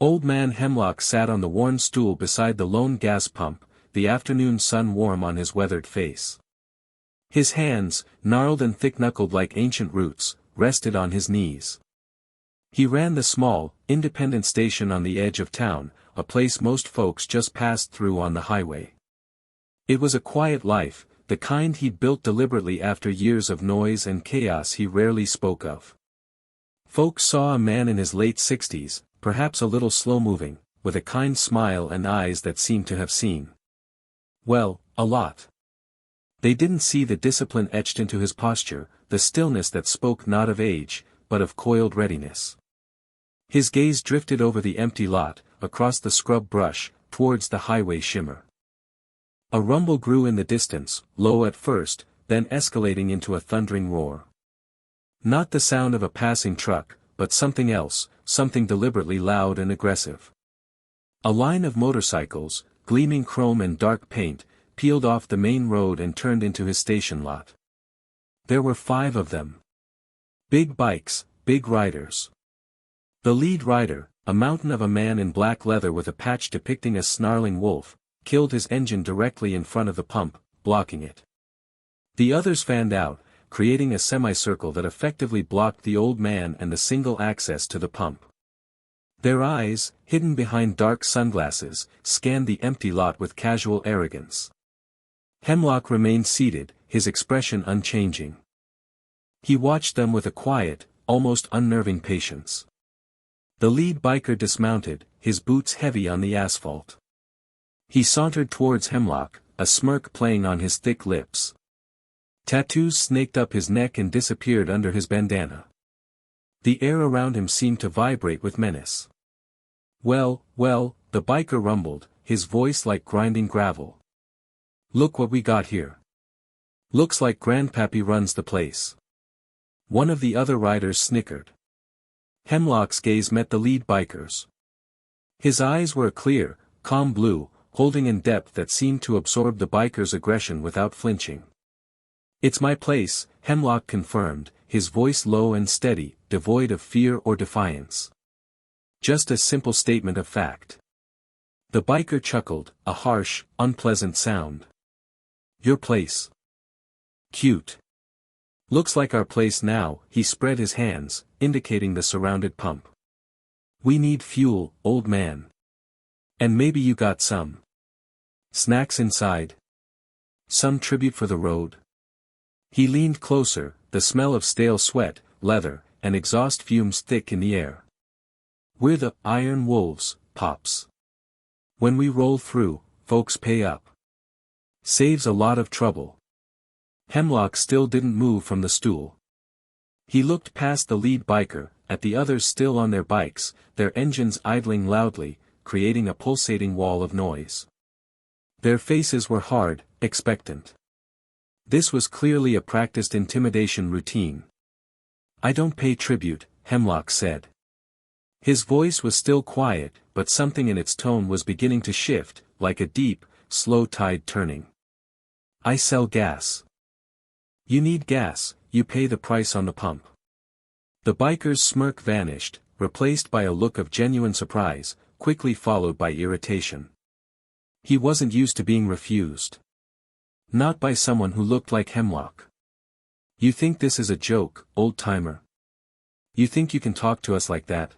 Old Man Hemlock sat on the worn stool beside the lone gas pump, the afternoon sun warm on his weathered face. His hands, gnarled and thick-knuckled like ancient roots, rested on his knees. He ran the small, independent station on the edge of town, a place most folks just passed through on the highway. It was a quiet life, the kind he'd built deliberately after years of noise and chaos he rarely spoke of. Folks saw a man in his late 60s, perhaps a little slow-moving, with a kind smile and eyes that seemed to have seen. Well, a lot. They didn't see the discipline etched into his posture, the stillness that spoke not of age, but of coiled readiness. His gaze drifted over the empty lot, across the scrub brush, towards the highway shimmer. A rumble grew in the distance, low at first, then escalating into a thundering roar. Not the sound of a passing truck, but something else, something deliberately loud and aggressive. A line of motorcycles, gleaming chrome and dark paint, peeled off the main road and turned into his station lot. There were 5 of them. Big bikes, big riders. The lead rider, a mountain of a man in black leather with a patch depicting a snarling wolf, killed his engine directly in front of the pump, blocking it. The others fanned out, creating a semicircle that effectively blocked the old man and the single access to the pump. Their eyes, hidden behind dark sunglasses, scanned the empty lot with casual arrogance. Hemlock remained seated, his expression unchanging. He watched them with a quiet, almost unnerving patience. The lead biker dismounted, his boots heavy on the asphalt. He sauntered towards Hemlock, a smirk playing on his thick lips. Tattoos snaked up his neck and disappeared under his bandana. The air around him seemed to vibrate with menace. Well, the biker rumbled, his voice like grinding gravel. Look what we got here. Looks like Grandpappy runs the place. One of the other riders snickered. Hemlock's gaze met the lead biker's. His eyes were a clear, calm blue, holding in depth that seemed to absorb the biker's aggression without flinching. It's my place, Hemlock confirmed, his voice low and steady, devoid of fear or defiance. Just a simple statement of fact. The biker chuckled, a harsh, unpleasant sound. Your place. Cute. Looks like our place now, he spread his hands, indicating the surrounded pump. We need fuel, old man. And maybe you got some snacks inside? Some tribute for the road? He leaned closer, the smell of stale sweat, leather, and exhaust fumes thick in the air. We're the Iron Wolves, Pops. When we roll through, folks pay up. Saves a lot of trouble. Hemlock still didn't move from the stool. He looked past the lead biker, at the others still on their bikes, their engines idling loudly, creating a pulsating wall of noise. Their faces were hard, expectant. This was clearly a practiced intimidation routine. I don't pay tribute, Hemlock said. His voice was still quiet, but something in its tone was beginning to shift, like a deep, slow tide turning. I sell gas. You need gas, you pay the price on the pump. The biker's smirk vanished, replaced by a look of genuine surprise, quickly followed by irritation. He wasn't used to being refused. Not by someone who looked like Hemlock. You think this is a joke, old-timer? You think you can talk to us like that?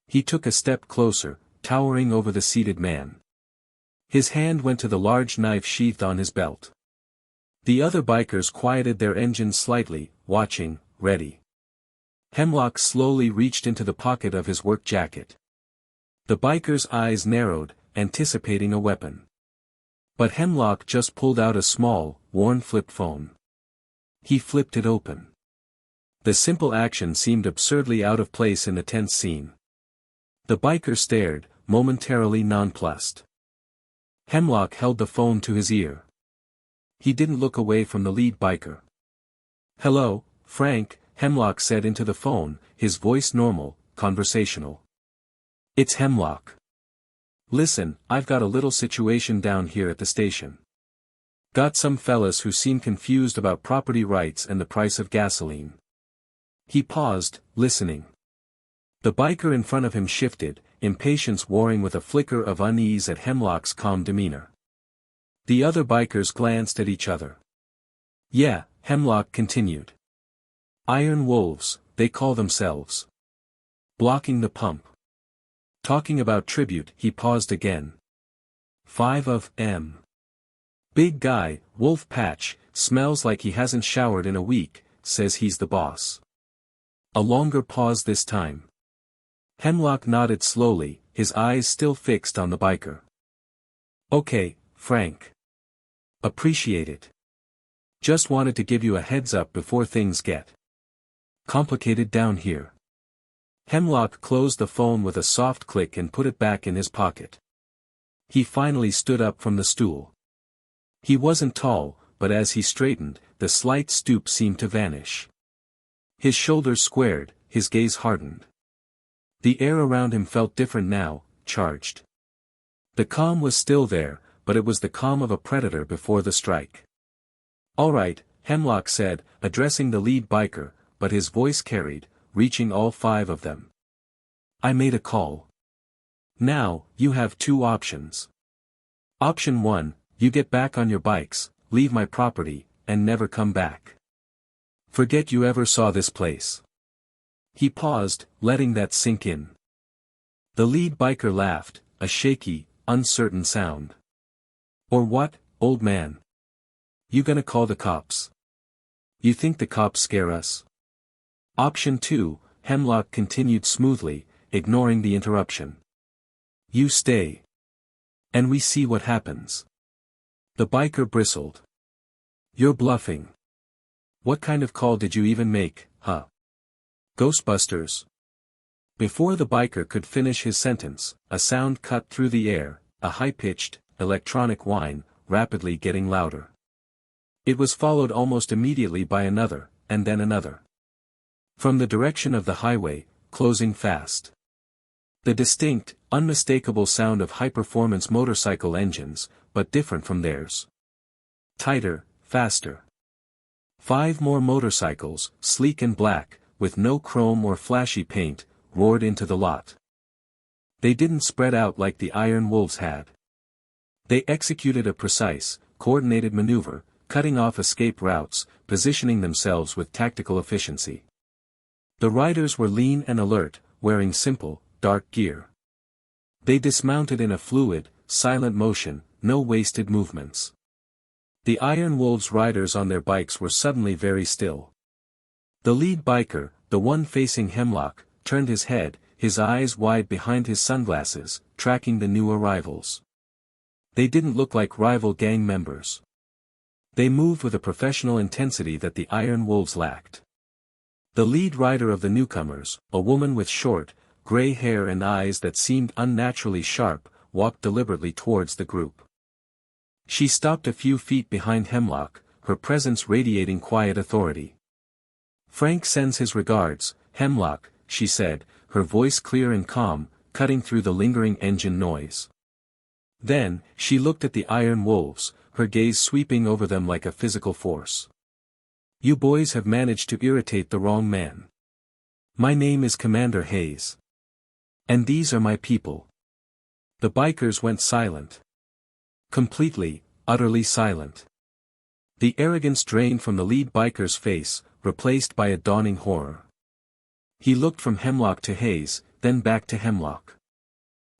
He took a step closer, towering over the seated man. His hand went to the large knife sheathed on his belt. The other bikers quieted their engines slightly, watching, ready. Hemlock slowly reached into the pocket of his work jacket. The biker's eyes narrowed, anticipating a weapon. But Hemlock just pulled out a small, worn flip phone. He flipped it open. The simple action seemed absurdly out of place in the tense scene. The biker stared, momentarily nonplussed. Hemlock held the phone to his ear. He didn't look away from the lead biker. Hello, Frank, Hemlock said into the phone, his voice normal, conversational. It's Hemlock. Listen, I've got a little situation down here at the station. Got some fellas who seem confused about property rights and the price of gasoline. He paused, listening. The biker in front of him shifted, impatience warring with a flicker of unease at Hemlock's calm demeanor. The other bikers glanced at each other. "Yeah," Hemlock continued. "Iron wolves, they call themselves. Blocking the pump. Talking about tribute." He paused again. 5 of M. Big guy, wolf patch, smells like he hasn't showered in a week, says he's the boss. A longer pause this time. Hemlock nodded slowly, his eyes still fixed on the biker. "Okay, Frank. Appreciate it. Just wanted to give you a heads up before things get complicated down here." Hemlock closed the phone with a soft click and put it back in his pocket. He finally stood up from the stool. He wasn't tall, but as he straightened, the slight stoop seemed to vanish. His shoulders squared, his gaze hardened. The air around him felt different now, charged. The calm was still there, but it was the calm of a predator before the strike. "All right," Hemlock said, addressing the lead biker, but his voice carried, reaching all 5 of them. "I made a call. Now, you have 2 options. Option 1, you get back on your bikes, leave my property, and never come back. Forget you ever saw this place." He paused, letting that sink in. The lead biker laughed, a shaky, uncertain sound. "Or what, old man? You gonna call the cops? You think the cops scare us?" Option 2, Hemlock continued smoothly, ignoring the interruption. "You stay. And we see what happens." The biker bristled. "You're bluffing. What kind of call did you even make, huh? Ghostbusters?" Before the biker could finish his sentence, a sound cut through the air, a high-pitched, electronic whine, rapidly getting louder. It was followed almost immediately by another, and then another. From the direction of the highway, closing fast. The distinct, unmistakable sound of high-performance motorcycle engines, but different from theirs. Tighter, faster. 5 more motorcycles, sleek and black, with no chrome or flashy paint, roared into the lot. They didn't spread out like the Iron Wolves had. They executed a precise, coordinated maneuver, cutting off escape routes, positioning themselves with tactical efficiency. The riders were lean and alert, wearing simple, dark gear. They dismounted in a fluid, silent motion, no wasted movements. The Iron Wolves riders on their bikes were suddenly very still. The lead biker, the one facing Hemlock, turned his head, his eyes wide behind his sunglasses, tracking the new arrivals. They didn't look like rival gang members. They moved with a professional intensity that the Iron Wolves lacked. The lead rider of the newcomers, a woman with short, gray hair and eyes that seemed unnaturally sharp, walked deliberately towards the group. She stopped a few feet behind Hemlock, her presence radiating quiet authority. "Frank sends his regards, Hemlock," she said, her voice clear and calm, cutting through the lingering engine noise. Then, she looked at the Iron Wolves, her gaze sweeping over them like a physical force. "You boys have managed to irritate the wrong man. My name is Commander Hayes. And these are my people." The bikers went silent. Completely, utterly silent. The arrogance drained from the lead biker's face, replaced by a dawning horror. He looked from Hemlock to Hayes, then back to Hemlock.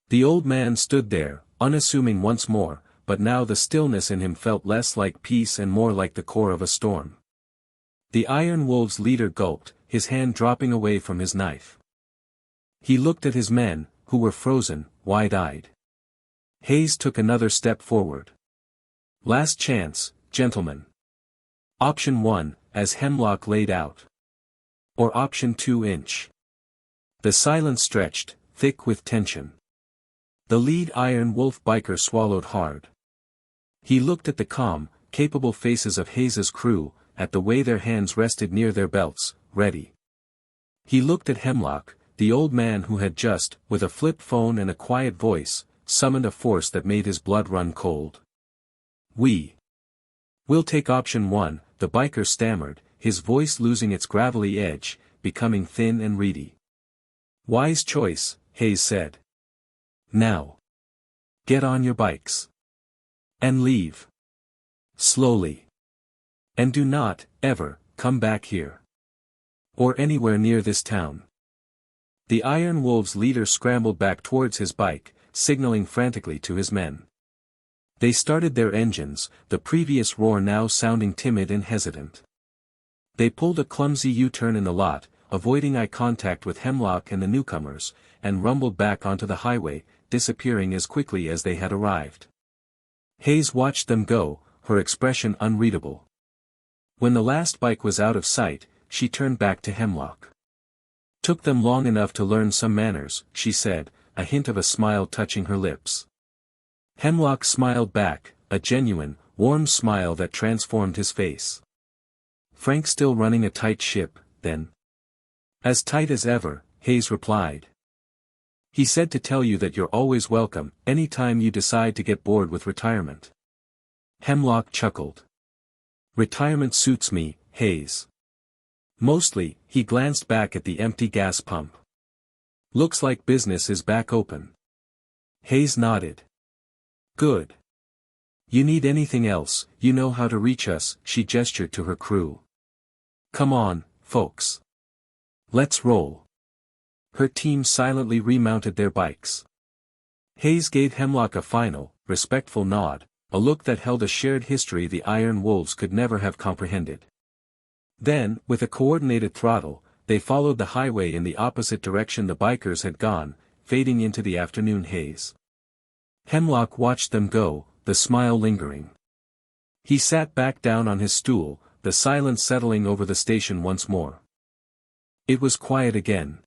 The old man stood there, unassuming once more, but now the stillness in him felt less like peace and more like the core of a storm. The Iron Wolves' leader gulped, his hand dropping away from his knife. He looked at his men, who were frozen, wide-eyed. Hayes took another step forward. "Last chance, gentlemen. Option 1, as Hemlock laid out. Or option 2". The silence stretched, thick with tension. The lead Iron Wolf biker swallowed hard. He looked at the calm, capable faces of Hayes's crew, at the way their hands rested near their belts, ready. He looked at Hemlock, the old man who had just, with a flip phone and a quiet voice, summoned a force that made his blood run cold. "We'll take option 1, the biker stammered, his voice losing its gravelly edge, becoming thin and reedy. "Wise choice," Hayes said. Now. Get on your bikes. And leave. Slowly. And do not, ever, come back here. Or anywhere near this town. The Iron Wolves' leader scrambled back towards his bike, signaling frantically to his men. They started their engines, the previous roar now sounding timid and hesitant. They pulled a clumsy U-turn in the lot, avoiding eye contact with Hemlock and the newcomers, and rumbled back onto the highway, disappearing as quickly as they had arrived. Hayes watched them go, her expression unreadable. When the last bike was out of sight, she turned back to Hemlock. Took them long enough to learn some manners, she said, a hint of a smile touching her lips. Hemlock smiled back, a genuine, warm smile that transformed his face. Frank still running a tight ship, then? As tight as ever, Hayes replied. He said to tell you that you're always welcome, any time you decide to get bored with retirement. Hemlock chuckled. Retirement suits me, Hayes. Mostly, he glanced back at the empty gas pump. Looks like business is back open. Hayes nodded. Good. You need anything else, you know how to reach us, she gestured to her crew. Come on, folks. Let's roll. Her team silently remounted their bikes. Hayes gave Hemlock a final, respectful nod, a look that held a shared history the Iron Wolves could never have comprehended. Then, with a coordinated throttle, they followed the highway in the opposite direction the bikers had gone, fading into the afternoon haze. Hemlock watched them go, the smile lingering. He sat back down on his stool, the silence settling over the station once more. It was quiet again.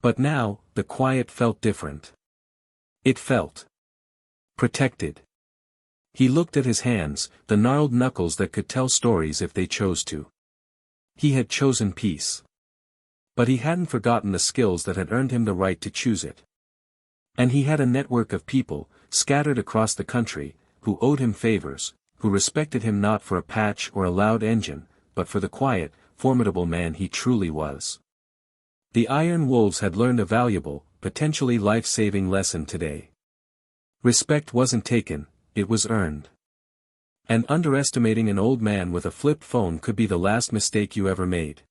But now, the quiet felt different. It felt protected. He looked at his hands, the gnarled knuckles that could tell stories if they chose to. He had chosen peace. But he hadn't forgotten the skills that had earned him the right to choose it. And he had a network of people, scattered across the country, who owed him favors, who respected him not for a patch or a loud engine, but for the quiet, formidable man he truly was. The Iron Wolves had learned a valuable, potentially life-saving lesson today. Respect wasn't taken, it was earned. And underestimating an old man with a flip phone could be the last mistake you ever made.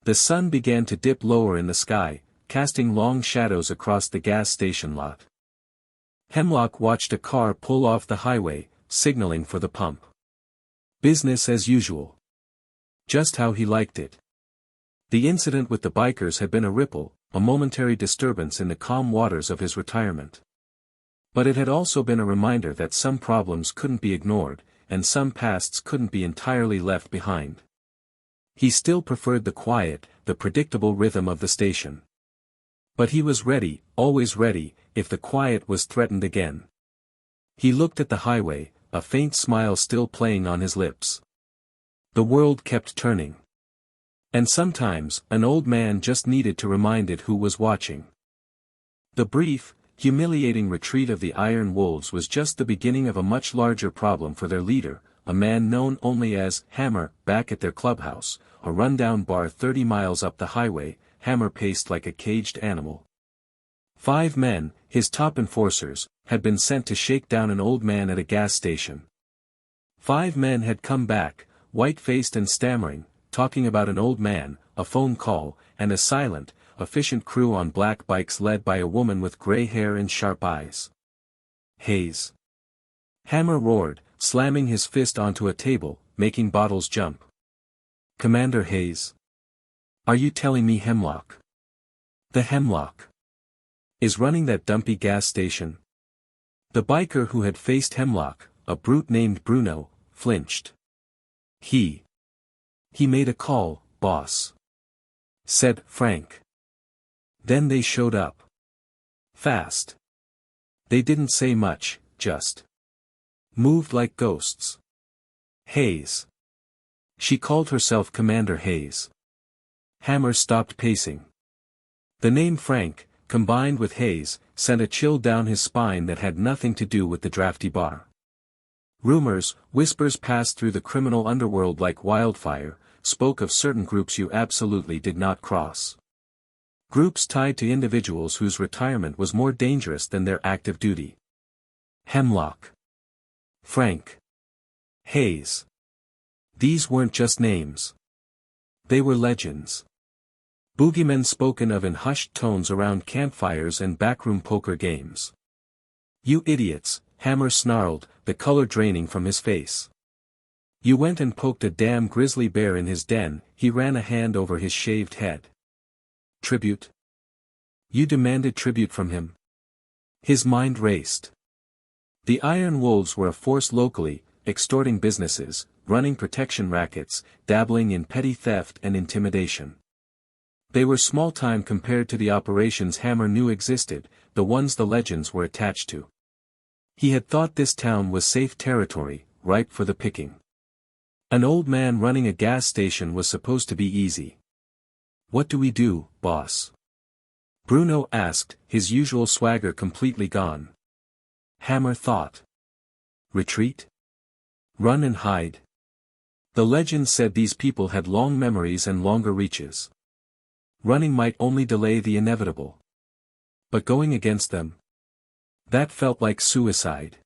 The sun began to dip lower in the sky, casting long shadows across the gas station lot. Hemlock watched a car pull off the highway, signaling for the pump. Business as usual. Just how he liked it. The incident with the bikers had been a ripple, a momentary disturbance in the calm waters of his retirement. But it had also been a reminder that some problems couldn't be ignored, and some pasts couldn't be entirely left behind. He still preferred the quiet, the predictable rhythm of the station. But he was ready, always ready, if the quiet was threatened again. He looked at the highway, a faint smile still playing on his lips. The world kept turning. And sometimes, an old man just needed to remind it who was watching. The brief, humiliating retreat of the Iron Wolves was just the beginning of a much larger problem for their leader, a man known only as Hammer. Back at their clubhouse, a rundown bar 30 miles up the highway, Hammer paced like a caged animal. 5 men, his top enforcers, had been sent to shake down an old man at a gas station. 5 men had come back, white-faced and stammering, talking about an old man, a phone call, and a silent, efficient crew on black bikes led by a woman with gray hair and sharp eyes. Hayes. Hammer roared, slamming his fist onto a table, making bottles jump. Commander Hayes. Are you telling me Hemlock? The Hemlock is running that dumpy gas station? The biker who had faced Hemlock, a brute named Bruno, flinched. He made a call, boss, said Frank. Then they showed up. Fast. They didn't say much, just moved like ghosts. Hayes. She called herself Commander Hayes. Hammer stopped pacing. The name Frank, combined with Hayes, sent a chill down his spine that had nothing to do with the drafty bar. Rumors, whispers passed through the criminal underworld like wildfire, spoke of certain groups you absolutely did not cross. Groups tied to individuals whose retirement was more dangerous than their active duty. Hemlock. Frank. Hayes. These weren't just names. They were legends. Boogeymen spoken of in hushed tones around campfires and backroom poker games. "You idiots," Hammer snarled, the color draining from his face. "You went and poked a damn grizzly bear in his den," he ran a hand over his shaved head. "Tribute? You demanded tribute from him?" His mind raced. The Iron Wolves were a force locally, extorting businesses, running protection rackets, dabbling in petty theft and intimidation. They were small-time compared to the operations Hammer knew existed, the ones the legends were attached to. He had thought this town was safe territory, ripe for the picking. An old man running a gas station was supposed to be easy. "What do we do, boss?" Bruno asked, his usual swagger completely gone. Hammer thought. Retreat? Run and hide? The legend said these people had long memories and longer reaches. Running might only delay the inevitable. But going against them? That felt like suicide.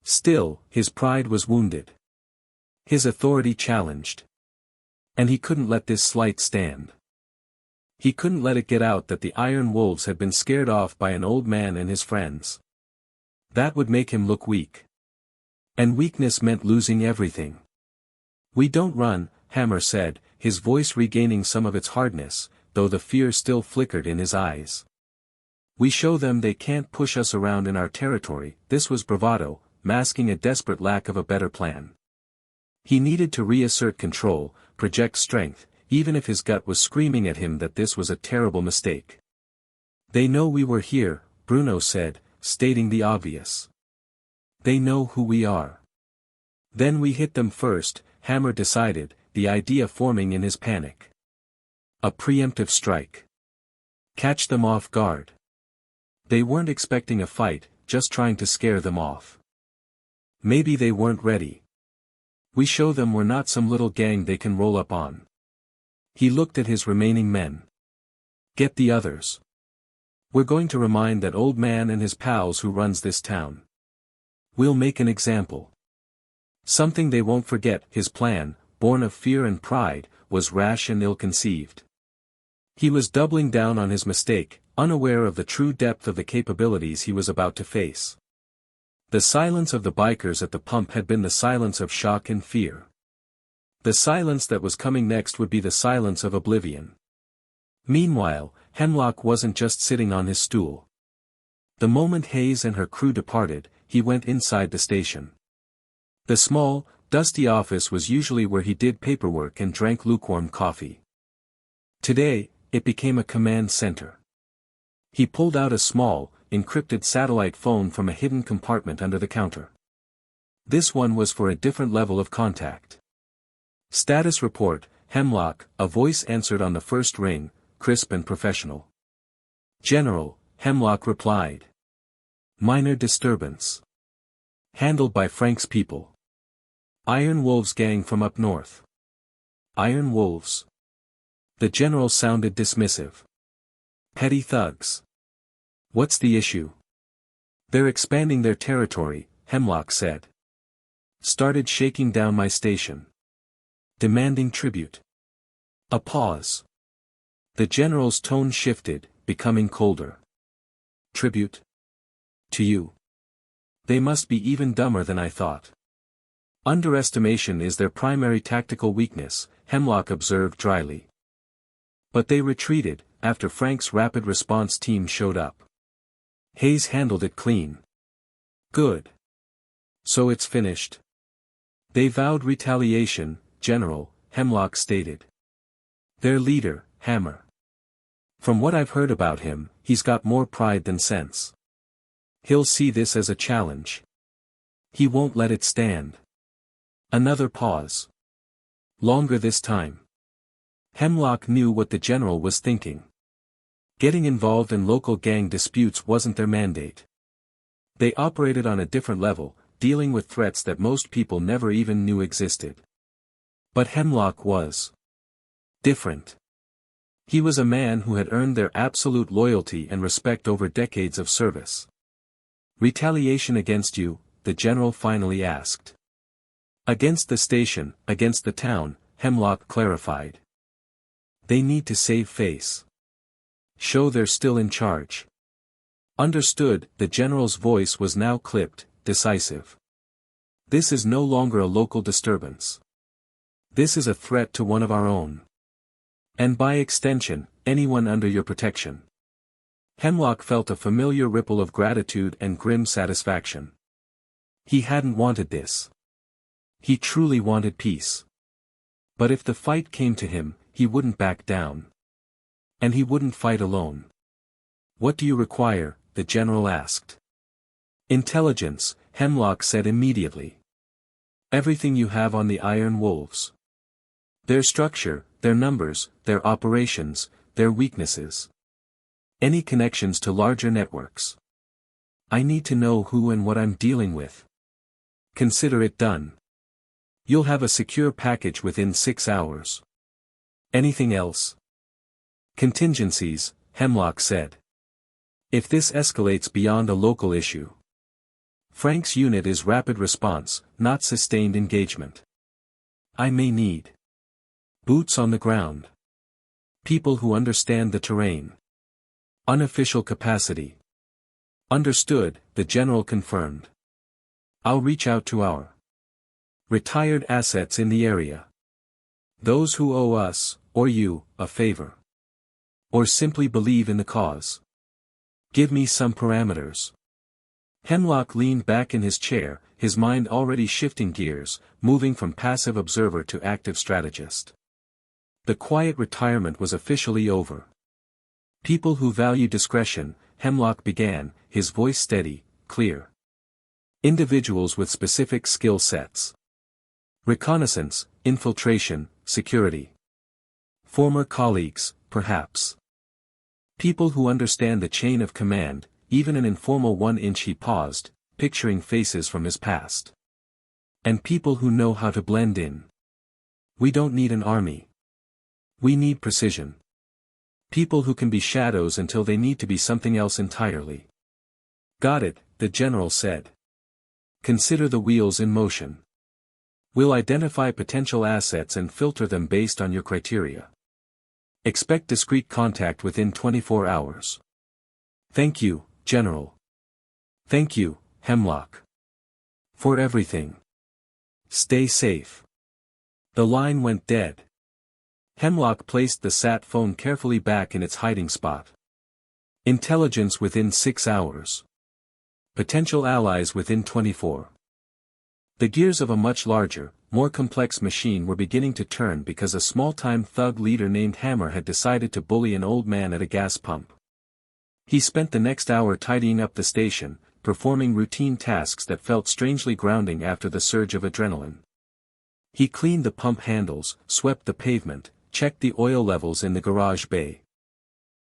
Still, his pride was wounded. His authority challenged. And he couldn't let this slight stand. He couldn't let it get out that the Iron Wolves had been scared off by an old man and his friends. That would make him look weak. And weakness meant losing everything. "We don't run," Hammer said, his voice regaining some of its hardness, though the fear still flickered in his eyes. "We show them they can't push us around in our territory." This was bravado, masking a desperate lack of a better plan. He needed to reassert control, project strength, even if his gut was screaming at him that this was a terrible mistake. "They know we were here," Bruno said, stating the obvious. "They know who we are." "Then we hit them first," Hammer decided, the idea forming in his panic. A preemptive strike. Catch them off guard. They weren't expecting a fight, just trying to scare them off. Maybe they weren't ready. We show them we're not some little gang they can roll up on. He looked at his remaining men. Get the others. We're going to remind that old man and his pals who runs this town. We'll make an example. Something they won't forget. His plan, born of fear and pride, was rash and ill-conceived. He was doubling down on his mistake, unaware of the true depth of the capabilities he was about to face. The silence of the bikers at the pump had been the silence of shock and fear. The silence that was coming next would be the silence of oblivion. Meanwhile, Hemlock wasn't just sitting on his stool. The moment Hayes and her crew departed, he went inside the station. The small, dusty office was usually where he did paperwork and drank lukewarm coffee. Today, it became a command center. He pulled out a small, encrypted satellite phone from a hidden compartment under the counter. This one was for a different level of contact. "Status report, Hemlock," a voice answered on the first ring, crisp and professional. "General," Hemlock replied. "Minor disturbance. Handled by Frank's people. Iron Wolves gang from up north." Iron Wolves? The general sounded dismissive. "Petty thugs. What's the issue?" "They're expanding their territory," Hemlock said. "Started shaking down my station. Demanding tribute." A pause. The general's tone shifted, becoming colder. "Tribute? To you? They must be even dumber than I thought." "Underestimation is their primary tactical weakness," Hemlock observed dryly. "But they retreated, after Frank's rapid response team showed up. Hayes handled it clean." "Good. So it's finished." "They vowed retaliation, General," Hemlock stated. "Their leader, Hammer. From what I've heard about him, he's got more pride than sense. He'll see this as a challenge. He won't let it stand." Another pause. Longer this time. Hemlock knew what the general was thinking. Getting involved in local gang disputes wasn't their mandate. They operated on a different level, dealing with threats that most people never even knew existed. But Hemlock was different. He was a man who had earned their absolute loyalty and respect over decades of service. Retaliation against you, the general finally asked. Against the station, against the town, Hemlock clarified. They need to save face. Show they're still in charge. Understood, the general's voice was now clipped, decisive. This is no longer a local disturbance. This is a threat to one of our own. And by extension, anyone under your protection. Hemlock felt a familiar ripple of gratitude and grim satisfaction. He hadn't wanted this. He truly wanted peace. But if the fight came to him, he wouldn't back down. And he wouldn't fight alone. What do you require? The general asked. Intelligence, Hemlock said immediately. Everything you have on the Iron Wolves. Their structure, their numbers, their operations, their weaknesses. Any connections to larger networks. I need to know who and what I'm dealing with. Consider it done. You'll have a secure package within 6 hours. Anything else? Contingencies, Hemlock said. If this escalates beyond a local issue. Frank's unit is rapid response, not sustained engagement. I may need boots on the ground. People who understand the terrain. Unofficial capacity. Understood, the general confirmed. I'll reach out to our retired assets in the area. Those who owe us, or you, a favor. Or simply believe in the cause. Give me some parameters. Hemlock leaned back in his chair, his mind already shifting gears, moving from passive observer to active strategist. The quiet retirement was officially over. People who value discretion, Hemlock began, his voice steady, clear. Individuals with specific skill sets. Reconnaissance, infiltration, security. Former colleagues, perhaps. People who understand the chain of command, even an informal 1-inch. He paused, picturing faces from his past. And people who know how to blend in. We don't need an army. We need precision. People who can be shadows until they need to be something else entirely. Got it, the general said. Consider the wheels in motion. We'll identify potential assets and filter them based on your criteria. Expect discreet contact within 24 hours. Thank you, General. Thank you, Hemlock. For everything. Stay safe. The line went dead. Hemlock placed the sat phone carefully back in its hiding spot. Intelligence within 6 hours. Potential allies within 24. The gears of a much larger, more complex machine were beginning to turn because a small-time thug leader named Hammer had decided to bully an old man at a gas pump. He spent the next hour tidying up the station, performing routine tasks that felt strangely grounding after the surge of adrenaline. He cleaned the pump handles, swept the pavement, checked the oil levels in the garage bay.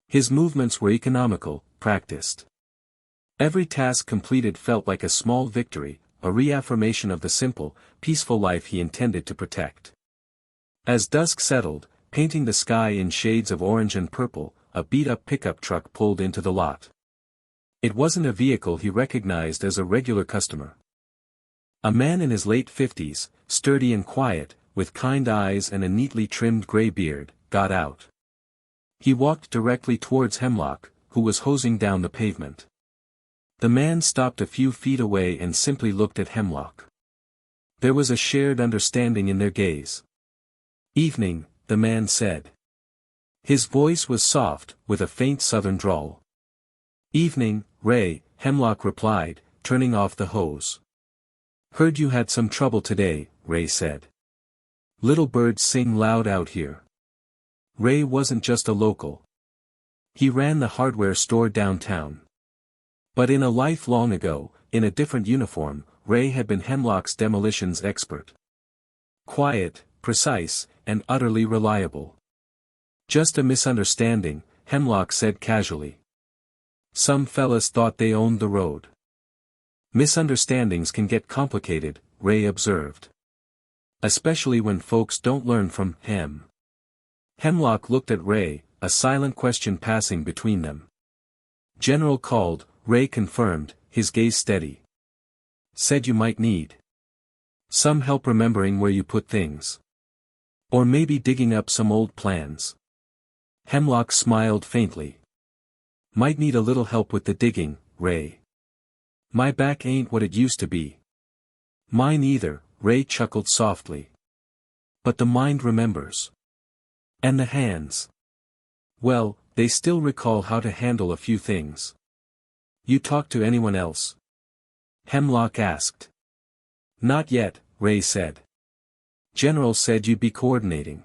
His movements were economical, practiced. Every task completed felt like a small victory, a reaffirmation of the simple, peaceful life he intended to protect. As dusk settled, painting the sky in shades of orange and purple, a beat-up pickup truck pulled into the lot. It wasn't a vehicle he recognized as a regular customer. A man in his late 50s, sturdy and quiet, with kind eyes and a neatly trimmed gray beard, got out. He walked directly towards Hemlock, who was hosing down the pavement. The man stopped a few feet away and simply looked at Hemlock. There was a shared understanding in their gaze. Evening, the man said. His voice was soft, with a faint southern drawl. Evening, Ray, Hemlock replied, turning off the hose. Heard you had some trouble today, Ray said. Little birds sing loud out here. Ray wasn't just a local. He ran the hardware store downtown. But in a life long ago, in a different uniform, Ray had been Hemlock's demolitions expert. Quiet, precise, and utterly reliable. Just a misunderstanding, Hemlock said casually. Some fellas thought they owned the road. Misunderstandings can get complicated, Ray observed. Especially when folks don't learn from him. Hemlock looked at Ray, a silent question passing between them. General called, Ray confirmed, his gaze steady. Said you might need some help remembering where you put things. Or maybe digging up some old plans. Hemlock smiled faintly. Might need a little help with the digging, Ray. My back ain't what it used to be. Mine either, Ray chuckled softly. But the mind remembers. And the hands. Well, they still recall how to handle a few things. You talk to anyone else? Hemlock asked. Not yet, Ray said. General said you'd be coordinating.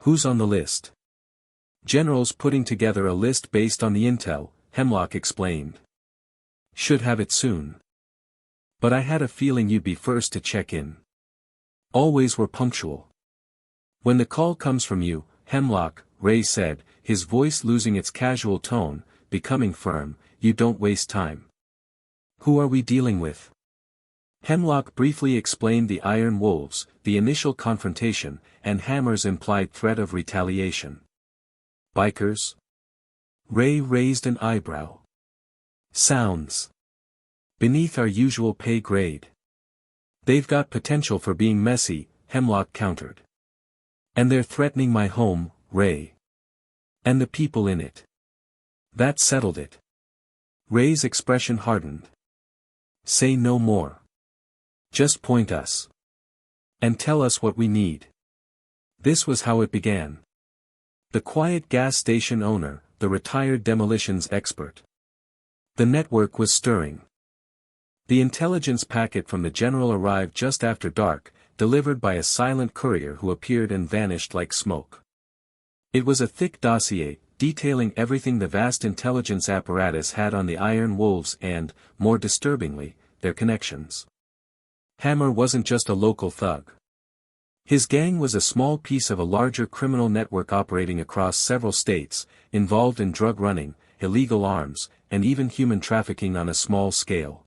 Who's on the list? General's putting together a list based on the intel, Hemlock explained. Should have it soon. But I had a feeling you'd be first to check in. Always were punctual. When the call comes from you, Hemlock, Ray said, his voice losing its casual tone, becoming firm, you don't waste time. Who are we dealing with? Hemlock briefly explained the Iron Wolves, the initial confrontation, and Hammer's implied threat of retaliation. Bikers? Ray raised an eyebrow. Sounds beneath our usual pay grade. They've got potential for being messy, Hemlock countered. And they're threatening my home, Ray. And the people in it. That settled it. Ray's expression hardened. Say no more. Just point us. And tell us what we need. This was how it began. The quiet gas station owner, the retired demolitions expert. The network was stirring. The intelligence packet from the general arrived just after dark, delivered by a silent courier who appeared and vanished like smoke. It was a thick dossier, detailing everything the vast intelligence apparatus had on the Iron Wolves and, more disturbingly, their connections. Hammer wasn't just a local thug. His gang was a small piece of a larger criminal network operating across several states, involved in drug running, illegal arms, and even human trafficking on a small scale.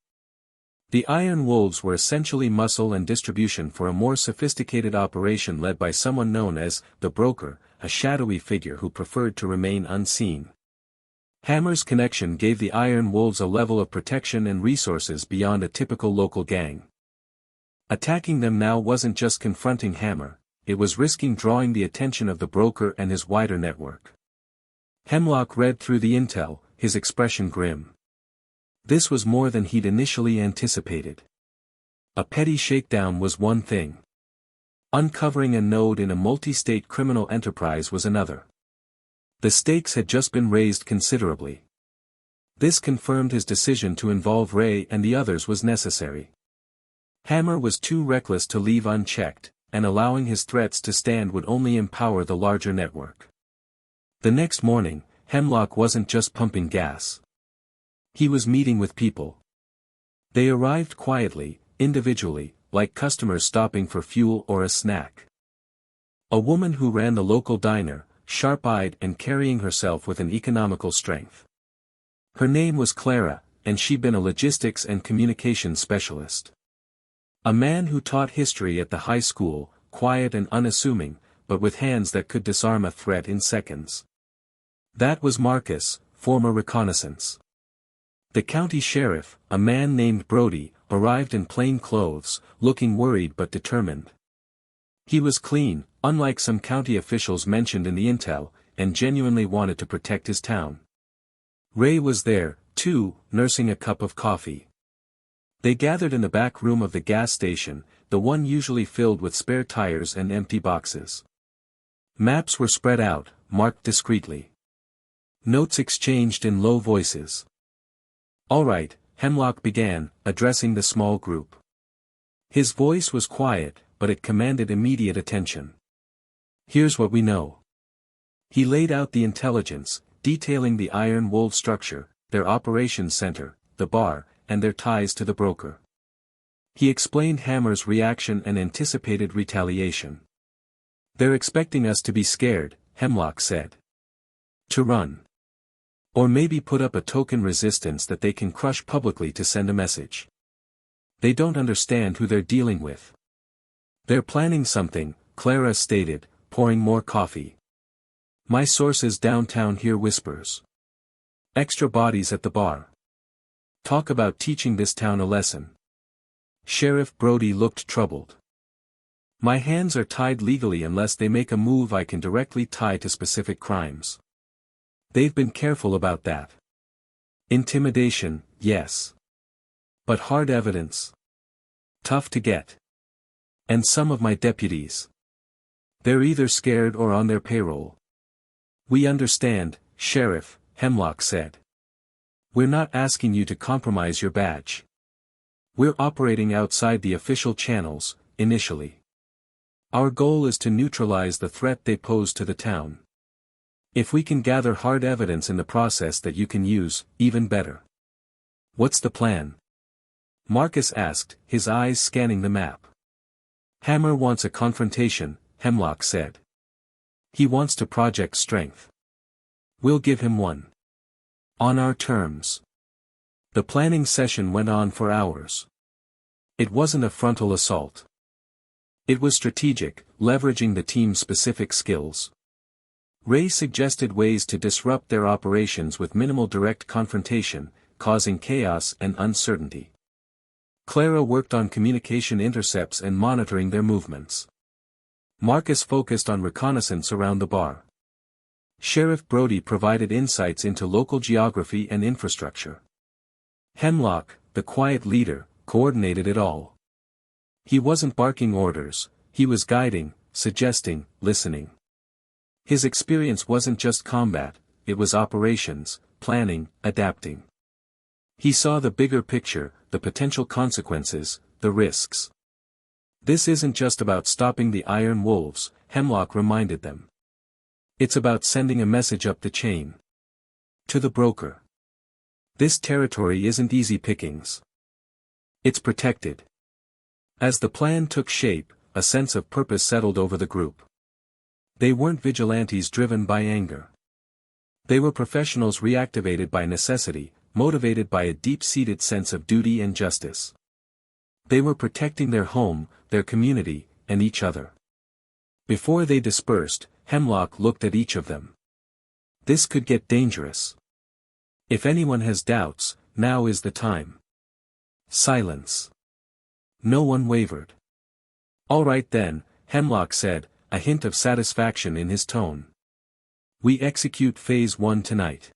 The Iron Wolves were essentially muscle and distribution for a more sophisticated operation led by someone known as the Broker, a shadowy figure who preferred to remain unseen. Hammer's connection gave the Iron Wolves a level of protection and resources beyond a typical local gang. Attacking them now wasn't just confronting Hammer, it was risking drawing the attention of the Broker and his wider network. Hemlock read through the intel, his expression grim. This was more than he'd initially anticipated. A petty shakedown was one thing. Uncovering a node in a multi-state criminal enterprise was another. The stakes had just been raised considerably. This confirmed his decision to involve Ray and the others was necessary. Hammer was too reckless to leave unchecked, and allowing his threats to stand would only empower the larger network. The next morning, Hemlock wasn't just pumping gas. He was meeting with people. They arrived quietly, individually, like customers stopping for fuel or a snack. A woman who ran the local diner, sharp-eyed and carrying herself with an economical strength. Her name was Clara, and she'd been a logistics and communications specialist. A man who taught history at the high school, quiet and unassuming, but with hands that could disarm a threat in seconds. That was Marcus, former reconnaissance. The county sheriff, a man named Brody, arrived in plain clothes, looking worried but determined. He was clean, unlike some county officials mentioned in the intel, and genuinely wanted to protect his town. Ray was there, too, nursing a cup of coffee. They gathered in the back room of the gas station, the one usually filled with spare tires and empty boxes. Maps were spread out, marked discreetly. Notes exchanged in low voices. All right, Hemlock began, addressing the small group. His voice was quiet, but it commanded immediate attention. Here's what we know. He laid out the intelligence, detailing the Iron Wolf structure, their operations center, the bar, and their ties to the Broker. He explained Hammer's reaction and anticipated retaliation. They're expecting us to be scared, Hemlock said. To run. Or maybe put up a token resistance that they can crush publicly to send a message. They don't understand who they're dealing with. They're planning something, Clara stated, pouring more coffee. My sources downtown hear whispers. Extra bodies at the bar. Talk about teaching this town a lesson. Sheriff Brody looked troubled. My hands are tied legally unless they make a move I can directly tie to specific crimes. They've been careful about that. Intimidation, yes. But hard evidence? Tough to get. And some of my deputies. They're either scared or on their payroll. We understand, Sheriff, Hemlock said. We're not asking you to compromise your badge. We're operating outside the official channels, initially. Our goal is to neutralize the threat they pose to the town. If we can gather hard evidence in the process that you can use, even better. What's the plan? Marcus asked, his eyes scanning the map. Hammer wants a confrontation, Hemlock said. He wants to project strength. We'll give him one. On our terms. The planning session went on for hours. It wasn't a frontal assault. It was strategic, leveraging the team's specific skills. Ray suggested ways to disrupt their operations with minimal direct confrontation, causing chaos and uncertainty. Clara worked on communication intercepts and monitoring their movements. Marcus focused on reconnaissance around the bar. Sheriff Brody provided insights into local geography and infrastructure. Hemlock, the quiet leader, coordinated it all. He wasn't barking orders, he was guiding, suggesting, listening. His experience wasn't just combat, it was operations, planning, adapting. He saw the bigger picture, the potential consequences, the risks. This isn't just about stopping the Iron Wolves, Hemlock reminded them. It's about sending a message up the chain. To the broker. This territory isn't easy pickings. It's protected. As the plan took shape, a sense of purpose settled over the group. They weren't vigilantes driven by anger. They were professionals reactivated by necessity, motivated by a deep-seated sense of duty and justice. They were protecting their home, their community, and each other. Before they dispersed, Hemlock looked at each of them. This could get dangerous. If anyone has doubts, now is the time. Silence. No one wavered. All right then, Hemlock said, a hint of satisfaction in his tone. We execute Phase 1 tonight.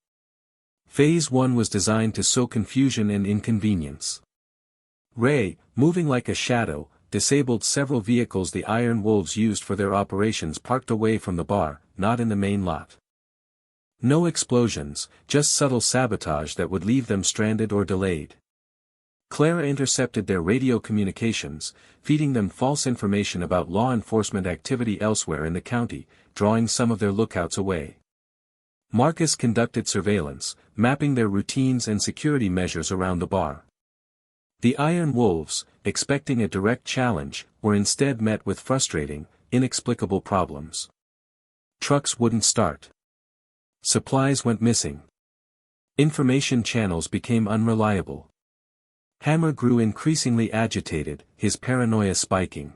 Phase 1 was designed to sow confusion and inconvenience. Ray, moving like a shadow, disabled several vehicles the Iron Wolves used for their operations parked away from the bar, not in the main lot. No explosions, just subtle sabotage that would leave them stranded or delayed. Clara intercepted their radio communications, feeding them false information about law enforcement activity elsewhere in the county, drawing some of their lookouts away. Marcus conducted surveillance, mapping their routines and security measures around the bar. The Iron Wolves, expecting a direct challenge, were instead met with frustrating, inexplicable problems. Trucks wouldn't start. Supplies went missing. Information channels became unreliable. Hammer grew increasingly agitated, his paranoia spiking.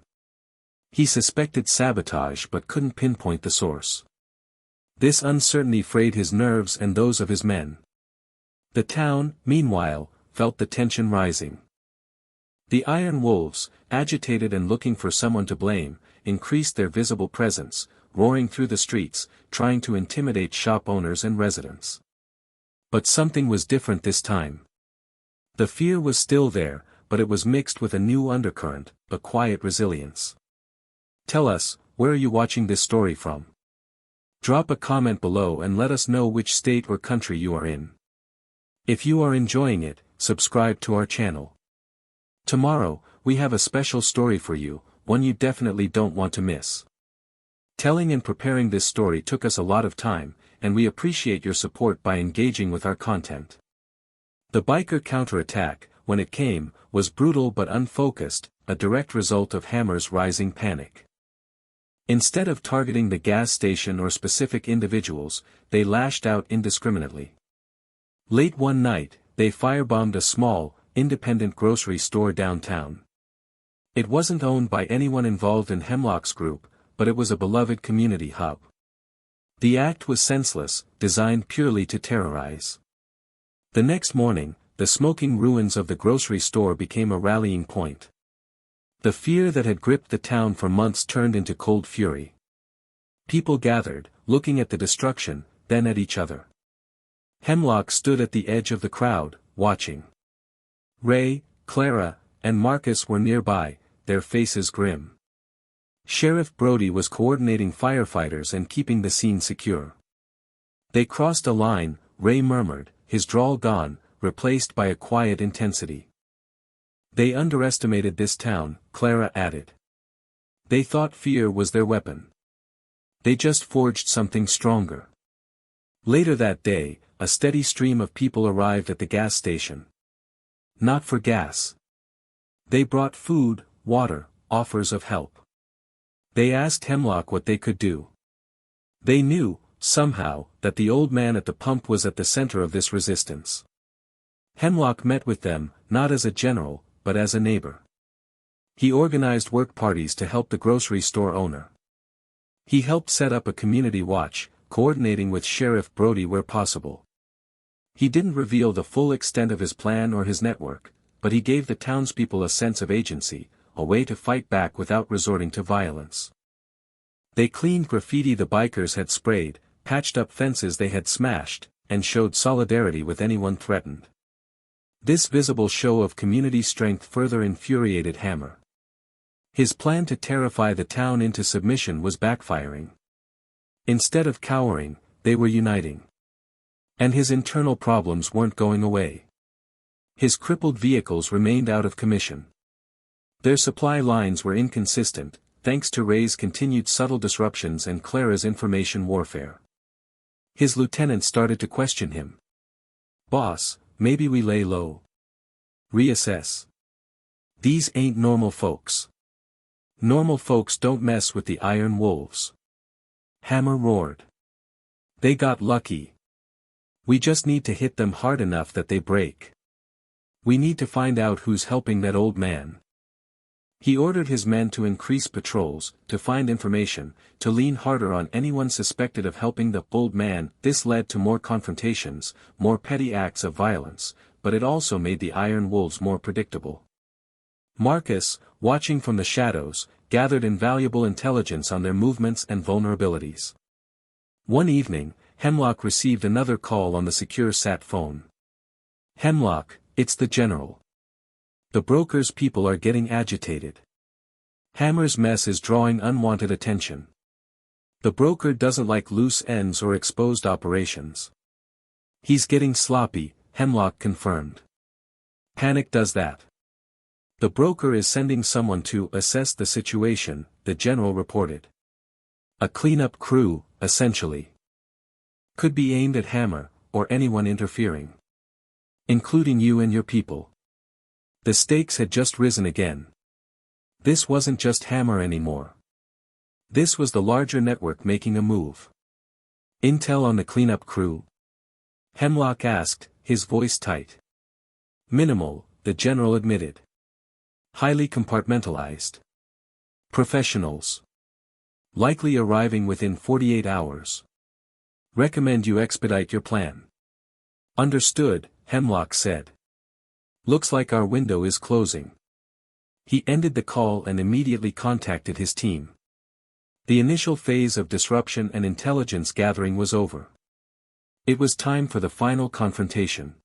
He suspected sabotage but couldn't pinpoint the source. This uncertainty frayed his nerves and those of his men. The town, meanwhile, felt the tension rising. The Iron Wolves, agitated and looking for someone to blame, increased their visible presence, roaring through the streets, trying to intimidate shop owners and residents. But something was different this time. The fear was still there, but it was mixed with a new undercurrent, a quiet resilience. Tell us, where are you watching this story from? Drop a comment below and let us know which state or country you are in. If you are enjoying it, subscribe to our channel. Tomorrow, we have a special story for you, one you definitely don't want to miss. Telling and preparing this story took us a lot of time, and we appreciate your support by engaging with our content. The biker counterattack, when it came, was brutal but unfocused, a direct result of Hammer's rising panic. Instead of targeting the gas station or specific individuals, they lashed out indiscriminately. Late one night, they firebombed a small, independent grocery store downtown. It wasn't owned by anyone involved in Hemlock's group, but it was a beloved community hub. The act was senseless, designed purely to terrorize. The next morning, the smoking ruins of the grocery store became a rallying point. The fear that had gripped the town for months turned into cold fury. People gathered, looking at the destruction, then at each other. Hemlock stood at the edge of the crowd, watching. Ray, Clara, and Marcus were nearby, their faces grim. Sheriff Brody was coordinating firefighters and keeping the scene secure. They crossed a line, Ray murmured, his drawl gone, replaced by a quiet intensity. They underestimated this town, Clara added. They thought fear was their weapon. They just forged something stronger. Later that day, a steady stream of people arrived at the gas station. Not for gas. They brought food, water, offers of help. They asked Hemlock what they could do. They knew, somehow, that the old man at the pump was at the center of this resistance. Hemlock met with them, not as a general, but as a neighbor. He organized work parties to help the grocery store owner. He helped set up a community watch, coordinating with Sheriff Brody where possible. He didn't reveal the full extent of his plan or his network, but he gave the townspeople a sense of agency, a way to fight back without resorting to violence. They cleaned graffiti the bikers had sprayed, patched up fences they had smashed, and showed solidarity with anyone threatened. This visible show of community strength further infuriated Hammer. His plan to terrify the town into submission was backfiring. Instead of cowering, they were uniting. And his internal problems weren't going away. His crippled vehicles remained out of commission. Their supply lines were inconsistent, thanks to Ray's continued subtle disruptions and Clara's information warfare. His lieutenants started to question him. "Boss, maybe we lay low. Reassess. These ain't normal folks. Normal folks don't mess with the iron wolves." Hammer roared. "They got lucky. We just need to hit them hard enough that they break. We need to find out who's helping that old man." He ordered his men to increase patrols, to find information, to lean harder on anyone suspected of helping the old man. This led to more confrontations, more petty acts of violence, but it also made the iron wolves more predictable. Marcus, watching from the shadows, gathered invaluable intelligence on their movements and vulnerabilities. One evening, Hemlock received another call on the secure sat phone. "Hemlock, it's the general. The broker's people are getting agitated. Hammer's mess is drawing unwanted attention. The broker doesn't like loose ends or exposed operations. He's getting sloppy," Hemlock confirmed. "Panic does that. The broker is sending someone to assess the situation," the general reported. "A cleanup crew, essentially. Could be aimed at Hammer, or anyone interfering. Including you and your people." The stakes had just risen again. This wasn't just Hammer anymore. This was the larger network making a move. "Intel on the cleanup crew?" Hemlock asked, his voice tight. "Minimal," the general admitted. "Highly compartmentalized. Professionals. Likely arriving within 48 hours. Recommend you expedite your plan." "Understood," Hemlock said. "Looks like our window is closing." He ended the call and immediately contacted his team. The initial phase of disruption and intelligence gathering was over. It was time for the final confrontation.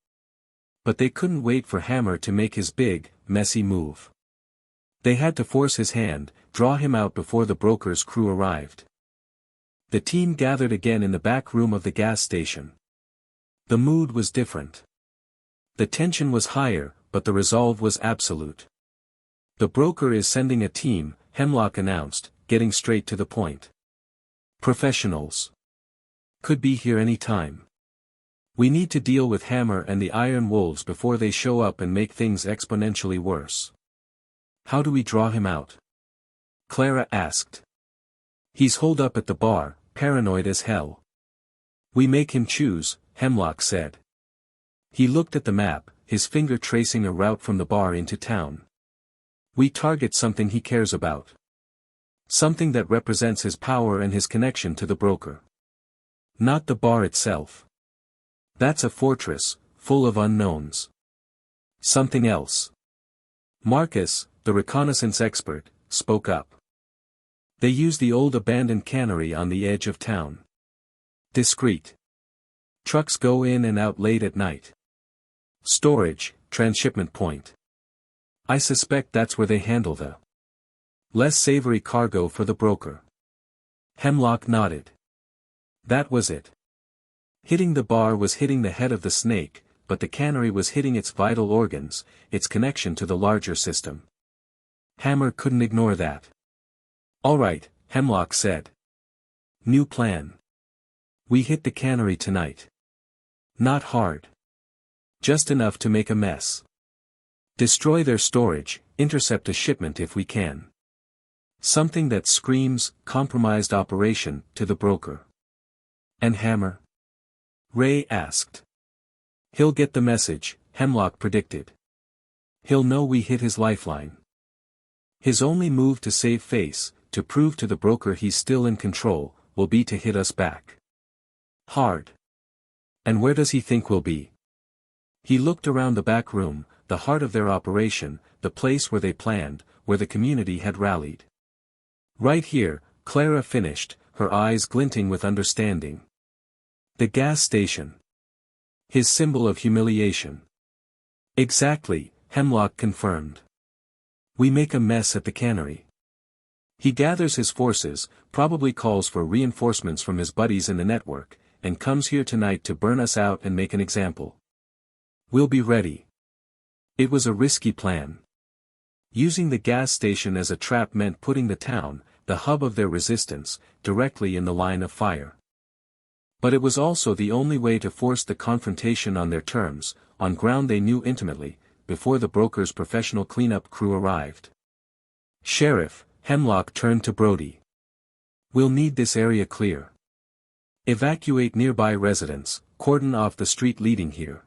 But they couldn't wait for Hammer to make his big, messy move. They had to force his hand, draw him out before the broker's crew arrived. The team gathered again in the back room of the gas station. The mood was different. The tension was higher, but the resolve was absolute. "The broker is sending a team," Hemlock announced, getting straight to the point. "Professionals. Could be here any time. We need to deal with Hammer and the Iron Wolves before they show up and make things exponentially worse." "How do we draw him out?" Clara asked. "He's holed up at the bar, paranoid as hell." "We make him choose," Hemlock said. He looked at the map, his finger tracing a route from the bar into town. "We target something he cares about. Something that represents his power and his connection to the broker. Not the bar itself. That's a fortress, full of unknowns. Something else. Marcus, the reconnaissance expert, spoke up. They use the old abandoned cannery on the edge of town. Discreet. Trucks go in and out late at night. Storage, transshipment point. I suspect that's where they handle the less savory cargo for the broker. Hemlock nodded. That was it. Hitting the bar was hitting the head of the snake, but the cannery was hitting its vital organs, its connection to the larger system. Hammer couldn't ignore that. All right, Hemlock said. New plan. We hit the cannery tonight. Not hard. Just enough to make a mess. Destroy their storage, intercept a shipment if we can. Something that screams, compromised operation, to the broker. And Hammer? Ray asked. He'll get the message, Hemlock predicted. He'll know we hit his lifeline. His only move to save face, to prove to the broker he's still in control, will be to hit us back. Hard. And where does he think we'll be? He looked around the back room, the heart of their operation, the place where they planned, where the community had rallied. Right here, Clara finished, her eyes glinting with understanding. The gas station. His symbol of humiliation. Exactly, Hemlock confirmed. We make a mess at the cannery. He gathers his forces, probably calls for reinforcements from his buddies in the network, and comes here tonight to burn us out and make an example. We'll be ready. It was a risky plan. Using the gas station as a trap meant putting the town, the hub of their resistance, directly in the line of fire. But it was also the only way to force the confrontation on their terms, on ground they knew intimately, before the broker's professional cleanup crew arrived. Sheriff, Hemlock turned to Brody. We'll need this area clear. Evacuate nearby residents, cordon off the street leading here.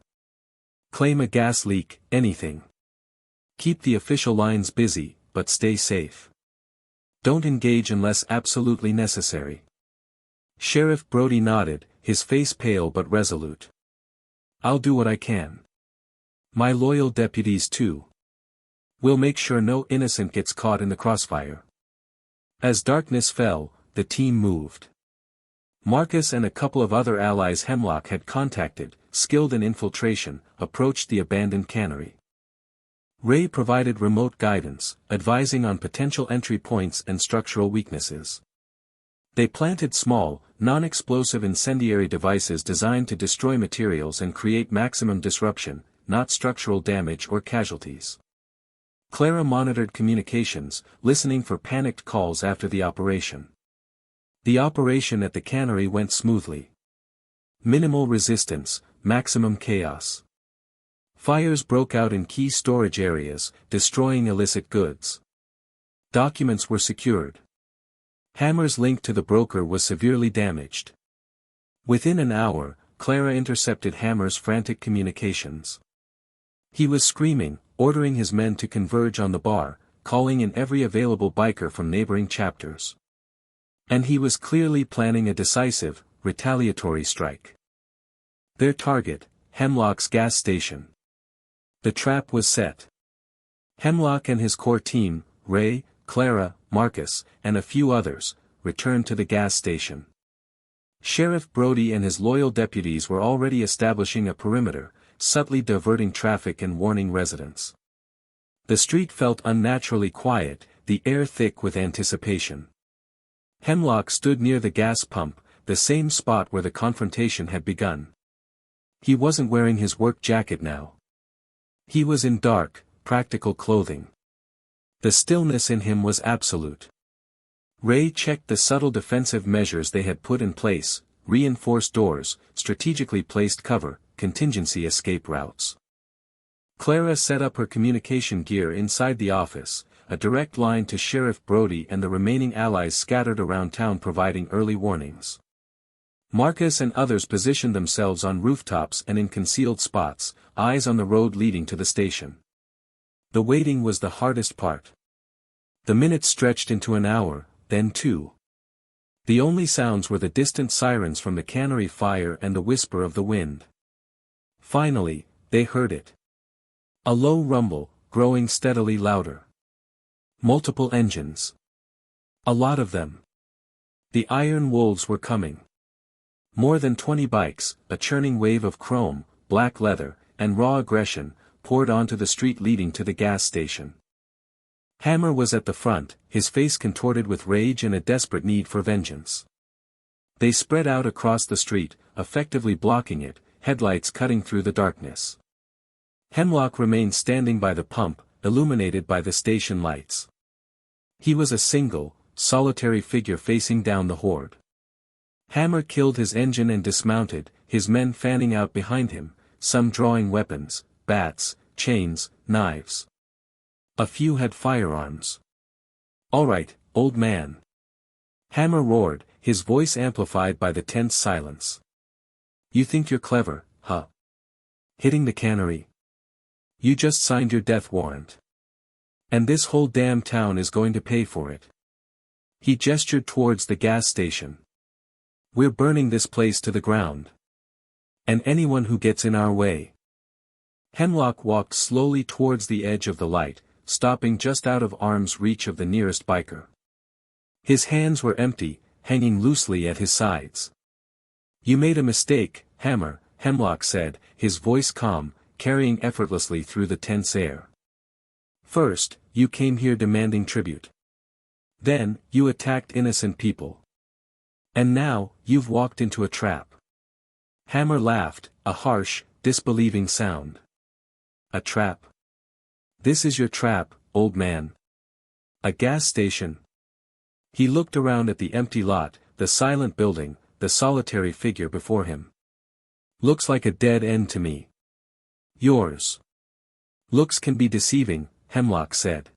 Claim a gas leak, anything. Keep the official lines busy, but stay safe. Don't engage unless absolutely necessary. Sheriff Brody nodded, his face pale but resolute. I'll do what I can. My loyal deputies too. We'll make sure no innocent gets caught in the crossfire. As darkness fell, the team moved. Marcus and a couple of other allies Hemlock had contacted, skilled in infiltration, approached the abandoned cannery. Ray provided remote guidance, advising on potential entry points and structural weaknesses. They planted small, non-explosive incendiary devices designed to destroy materials and create maximum disruption, not structural damage or casualties. Clara monitored communications, listening for panicked calls after the operation. The operation at the cannery went smoothly. Minimal resistance, maximum chaos. Fires broke out in key storage areas, destroying illicit goods. Documents were secured. Hammer's link to the broker was severely damaged. Within an hour, Clara intercepted Hammer's frantic communications. He was screaming, ordering his men to converge on the bar, calling in every available biker from neighboring chapters. And he was clearly planning a decisive, retaliatory strike. Their target, Hemlock's gas station. The trap was set. Hemlock and his core team, Ray, Clara, Marcus, and a few others, returned to the gas station. Sheriff Brody and his loyal deputies were already establishing a perimeter, subtly diverting traffic and warning residents. The street felt unnaturally quiet, the air thick with anticipation. Hemlock stood near the gas pump, the same spot where the confrontation had begun. He wasn't wearing his work jacket now. He was in dark, practical clothing. The stillness in him was absolute. Ray checked the subtle defensive measures they had put in place, reinforced doors, strategically placed cover, contingency escape routes. Clara set up her communication gear inside the office, a direct line to Sheriff Brody and the remaining allies scattered around town providing early warnings. Marcus and others positioned themselves on rooftops and in concealed spots, eyes on the road leading to the station. The waiting was the hardest part. The minutes stretched into an hour, then two. The only sounds were the distant sirens from the cannery fire and the whisper of the wind. Finally, they heard it. A low rumble, growing steadily louder. Multiple engines. A lot of them. The iron wolves were coming. More than 20 bikes, a churning wave of chrome, black leather, and raw aggression, poured onto the street leading to the gas station. Hammer was at the front, his face contorted with rage and a desperate need for vengeance. They spread out across the street, effectively blocking it, headlights cutting through the darkness. Hemlock remained standing by the pump, illuminated by the station lights. He was a single, solitary figure facing down the horde. Hammer killed his engine and dismounted, his men fanning out behind him, some drawing weapons, bats, chains, knives. A few had firearms. "All right, old man." Hammer roared, his voice amplified by the tense silence. "You think you're clever, huh? Hitting the cannery? You just signed your death warrant. And this whole damn town is going to pay for it." He gestured towards the gas station. "We're burning this place to the ground. And anyone who gets in our way." Hemlock walked slowly towards the edge of the light, stopping just out of arm's reach of the nearest biker. His hands were empty, hanging loosely at his sides. "You made a mistake, Hammer," Hemlock said, his voice calm, carrying effortlessly through the tense air. "First, you came here demanding tribute. Then, you attacked innocent people. And now, you've walked into a trap." Hammer laughed, a harsh, disbelieving sound. "A trap? This is your trap, old man. A gas station?" He looked around at the empty lot, the silent building, the solitary figure before him. "Looks like a dead end to me." "Yours." "Looks can be deceiving," Hemlock said.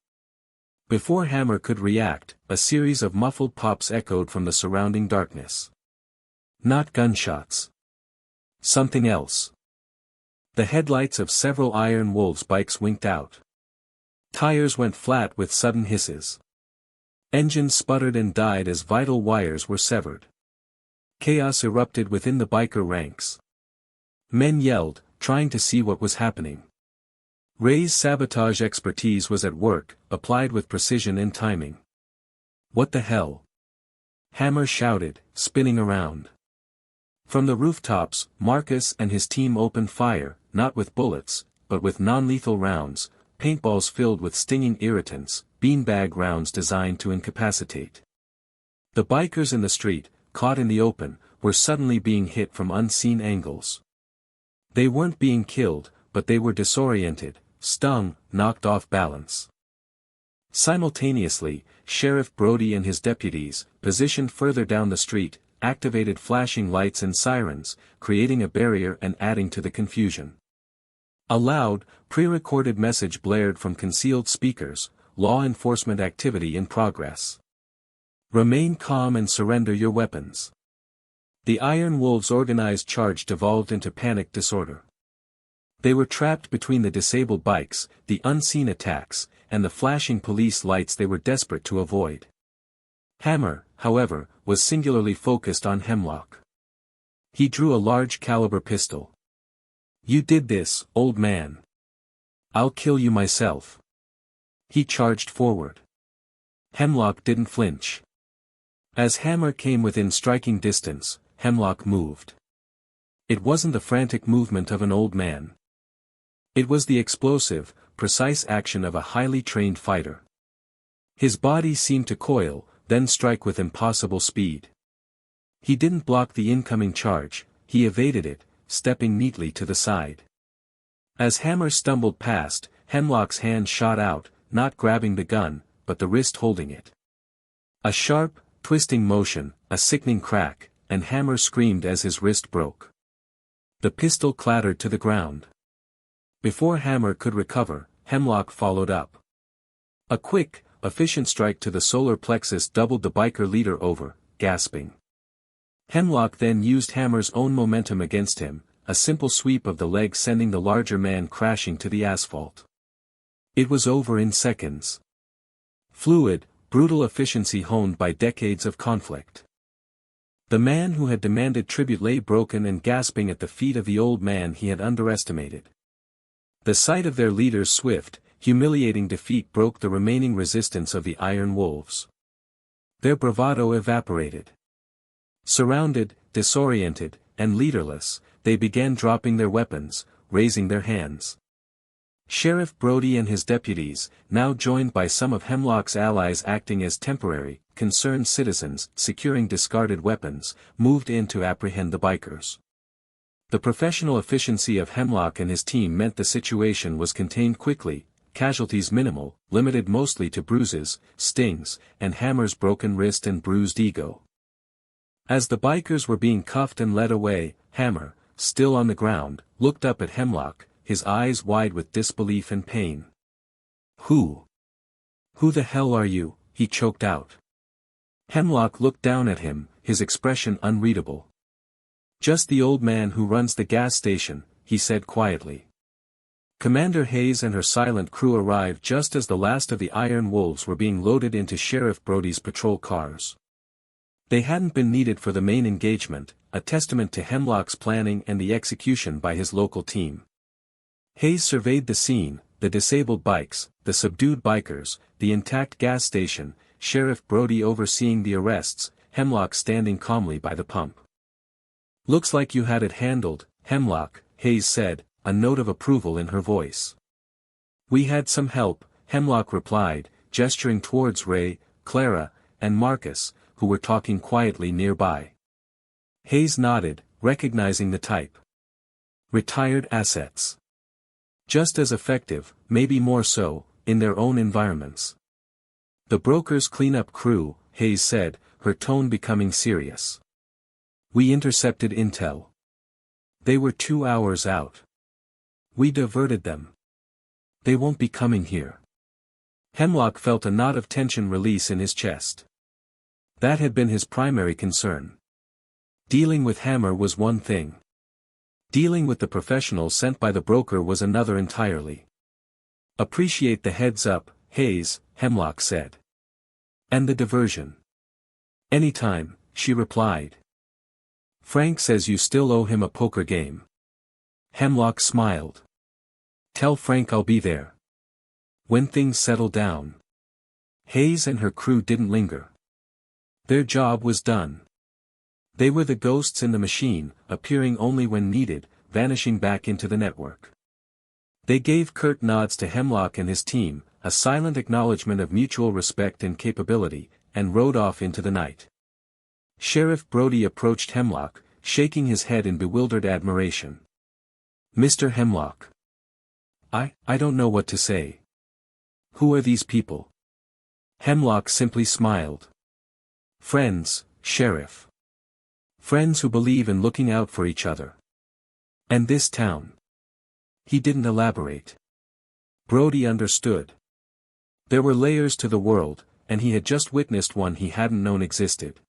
Before Hammer could react, a series of muffled pops echoed from the surrounding darkness. Not gunshots. Something else. The headlights of several Iron Wolves bikes winked out. Tires went flat with sudden hisses. Engines sputtered and died as vital wires were severed. Chaos erupted within the biker ranks. Men yelled, trying to see what was happening. Ray's sabotage expertise was at work, applied with precision and timing. "What the hell?" Hammer shouted, spinning around. From the rooftops, Marcus and his team opened fire, not with bullets, but with non-lethal rounds, paintballs filled with stinging irritants, beanbag rounds designed to incapacitate. The bikers in the street, caught in the open, were suddenly being hit from unseen angles. They weren't being killed, but they were disoriented, stung, knocked off balance. Simultaneously, Sheriff Brody and his deputies, positioned further down the street, activated flashing lights and sirens, creating a barrier and adding to the confusion. A loud, pre-recorded message blared from concealed speakers: "Law enforcement activity in progress. Remain calm and surrender your weapons." The Iron Wolves' organized charge devolved into panic disorder. They were trapped between the disabled bikes, the unseen attacks, and the flashing police lights they were desperate to avoid. Hammer, however, was singularly focused on Hemlock. He drew a large-caliber pistol. "You did this, old man. I'll kill you myself." He charged forward. Hemlock didn't flinch. As Hammer came within striking distance, Hemlock moved. It wasn't the frantic movement of an old man. It was the explosive, precise action of a highly trained fighter. His body seemed to coil, then strike with impossible speed. He didn't block the incoming charge, he evaded it, stepping neatly to the side. As Hammer stumbled past, Hemlock's hand shot out, not grabbing the gun, but the wrist holding it. A sharp, twisting motion, a sickening crack, and Hammer screamed as his wrist broke. The pistol clattered to the ground. Before Hammer could recover, Hemlock followed up. A quick, efficient strike to the solar plexus doubled the biker leader over, gasping. Hemlock then used Hammer's own momentum against him, a simple sweep of the leg sending the larger man crashing to the asphalt. It was over in seconds. Fluid, brutal efficiency honed by decades of conflict. The man who had demanded tribute lay broken and gasping at the feet of the old man he had underestimated. The sight of their leader's swift, humiliating defeat broke the remaining resistance of the Iron Wolves. Their bravado evaporated. Surrounded, disoriented, and leaderless, they began dropping their weapons, raising their hands. Sheriff Brody and his deputies, now joined by some of Hemlock's allies acting as temporary, concerned citizens securing discarded weapons, moved in to apprehend the bikers. The professional efficiency of Hemlock and his team meant the situation was contained quickly, casualties minimal, limited mostly to bruises, stings, and Hammer's broken wrist and bruised ego. As the bikers were being cuffed and led away, Hammer, still on the ground, looked up at Hemlock, his eyes wide with disbelief and pain. Who the hell are you?" he choked out. Hemlock looked down at him, his expression unreadable. "Just the old man who runs the gas station," he said quietly. Commander Hayes and her silent crew arrived just as the last of the Iron Wolves were being loaded into Sheriff Brody's patrol cars. They hadn't been needed for the main engagement, a testament to Hemlock's planning and the execution by his local team. Hayes surveyed the scene, the disabled bikes, the subdued bikers, the intact gas station, Sheriff Brody overseeing the arrests, Hemlock standing calmly by the pump. "Looks like you had it handled, Hemlock," Hayes said, a note of approval in her voice. "We had some help," Hemlock replied, gesturing towards Ray, Clara, and Marcus, who were talking quietly nearby. Hayes nodded, recognizing the type. "Retired assets. Just as effective, maybe more so, in their own environments." "The broker's cleanup crew," Hayes said, her tone becoming serious. "We intercepted intel. They were 2 hours out. We diverted them. They won't be coming here." Hemlock felt a knot of tension release in his chest. That had been his primary concern. Dealing with Hammer was one thing. Dealing with the professional sent by the broker was another entirely. "Appreciate the heads up, Hayes," Hemlock said. "And the diversion." "Anytime," she replied. "Frank says you still owe him a poker game." Hemlock smiled. "Tell Frank I'll be there. When things settle down." Hayes and her crew didn't linger. Their job was done. They were the ghosts in the machine, appearing only when needed, vanishing back into the network. They gave curt nods to Hemlock and his team, a silent acknowledgement of mutual respect and capability, and rode off into the night. Sheriff Brody approached Hemlock, shaking his head in bewildered admiration. "Mr. Hemlock. I don't know what to say. Who are these people?" Hemlock simply smiled. "Friends, Sheriff. Friends who believe in looking out for each other. And this town." He didn't elaborate. Brody understood. There were layers to the world, and he had just witnessed one he hadn't known existed.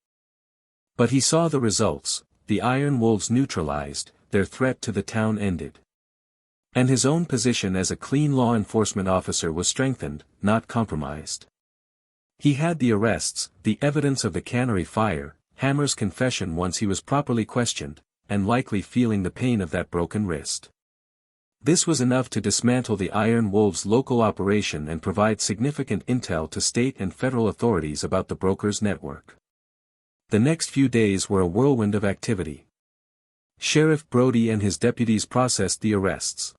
But he saw the results, the Iron Wolves neutralized, their threat to the town ended. And his own position as a clean law enforcement officer was strengthened, not compromised. He had the arrests, the evidence of the cannery fire, Hammer's confession once he was properly questioned, and likely feeling the pain of that broken wrist. This was enough to dismantle the Iron Wolves' local operation and provide significant intel to state and federal authorities about the broker's network. The next few days were a whirlwind of activity. Sheriff Brody and his deputies processed the arrests.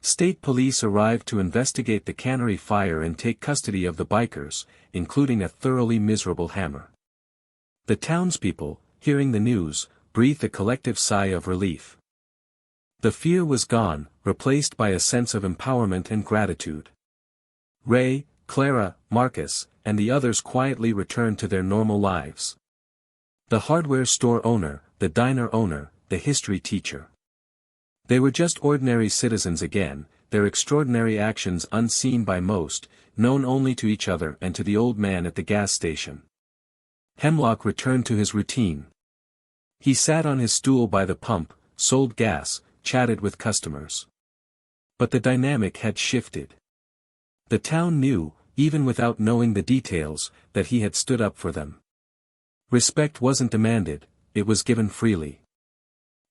State police arrived to investigate the cannery fire and take custody of the bikers, including a thoroughly miserable Hammer. The townspeople, hearing the news, breathed a collective sigh of relief. The fear was gone, replaced by a sense of empowerment and gratitude. Ray, Clara, Marcus, and the others quietly returned to their normal lives. The hardware store owner, the diner owner, the history teacher. They were just ordinary citizens again, their extraordinary actions unseen by most, known only to each other and to the old man at the gas station. Hemlock returned to his routine. He sat on his stool by the pump, sold gas, chatted with customers. But the dynamic had shifted. The town knew, even without knowing the details, that he had stood up for them. Respect wasn't demanded, it was given freely.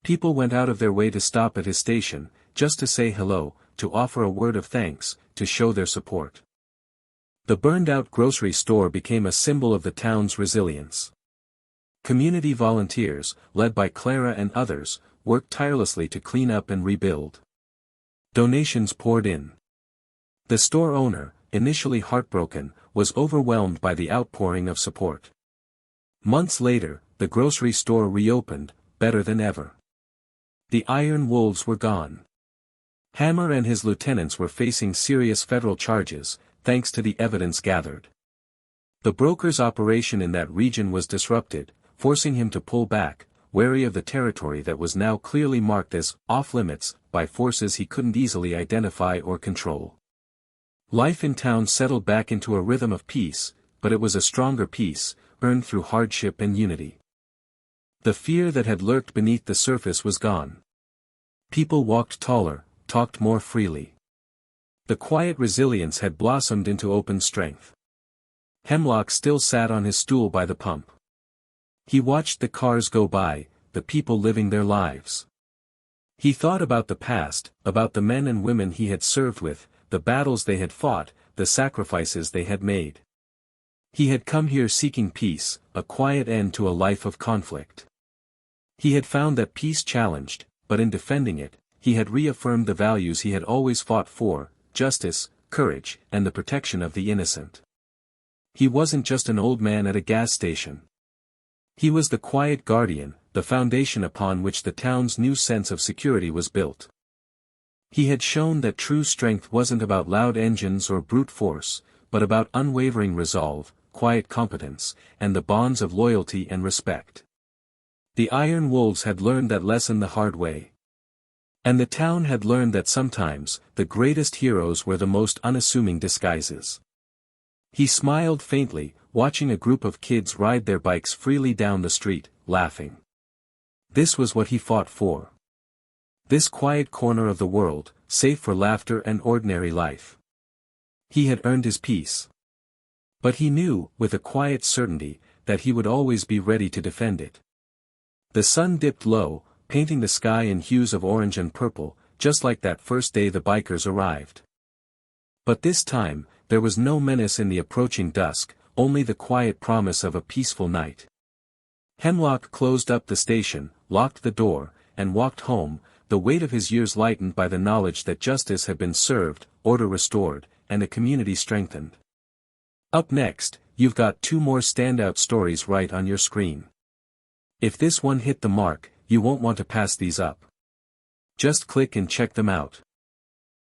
People went out of their way to stop at his station, just to say hello, to offer a word of thanks, to show their support. The burned-out grocery store became a symbol of the town's resilience. Community volunteers, led by Clara and others, worked tirelessly to clean up and rebuild. Donations poured in. The store owner, initially heartbroken, was overwhelmed by the outpouring of support. Months later, the grocery store reopened, better than ever. The iron wolves were gone. Hammer and his lieutenants were facing serious federal charges, thanks to the evidence gathered. The broker's operation in that region was disrupted, forcing him to pull back, wary of the territory that was now clearly marked as off-limits by forces he couldn't easily identify or control. Life in town settled back into a rhythm of peace, but it was a stronger peace, earned through hardship and unity. The fear that had lurked beneath the surface was gone. People walked taller, talked more freely. The quiet resilience had blossomed into open strength. Hemlock still sat on his stool by the pump. He watched the cars go by, the people living their lives. He thought about the past, about the men and women he had served with, the battles they had fought, the sacrifices they had made. He had come here seeking peace, a quiet end to a life of conflict. He had found that peace challenged, but in defending it, he had reaffirmed the values he had always fought for: justice, courage, and the protection of the innocent. He wasn't just an old man at a gas station. He was the quiet guardian, the foundation upon which the town's new sense of security was built. He had shown that true strength wasn't about loud engines or brute force, but about unwavering resolve, quiet competence, and the bonds of loyalty and respect. The Iron Wolves had learned that lesson the hard way. And the town had learned that sometimes, the greatest heroes were the most unassuming disguises. He smiled faintly, watching a group of kids ride their bikes freely down the street, laughing. This was what he fought for. This quiet corner of the world, safe for laughter and ordinary life. He had earned his peace. But he knew, with a quiet certainty, that he would always be ready to defend it. The sun dipped low, painting the sky in hues of orange and purple, just like that first day the bikers arrived. But this time, there was no menace in the approaching dusk, only the quiet promise of a peaceful night. Hemlock closed up the station, locked the door, and walked home, the weight of his years lightened by the knowledge that justice had been served, order restored, and a community strengthened. Up next, you've got 2 more standout stories right on your screen. If this one hit the mark, you won't want to pass these up. Just click and check them out.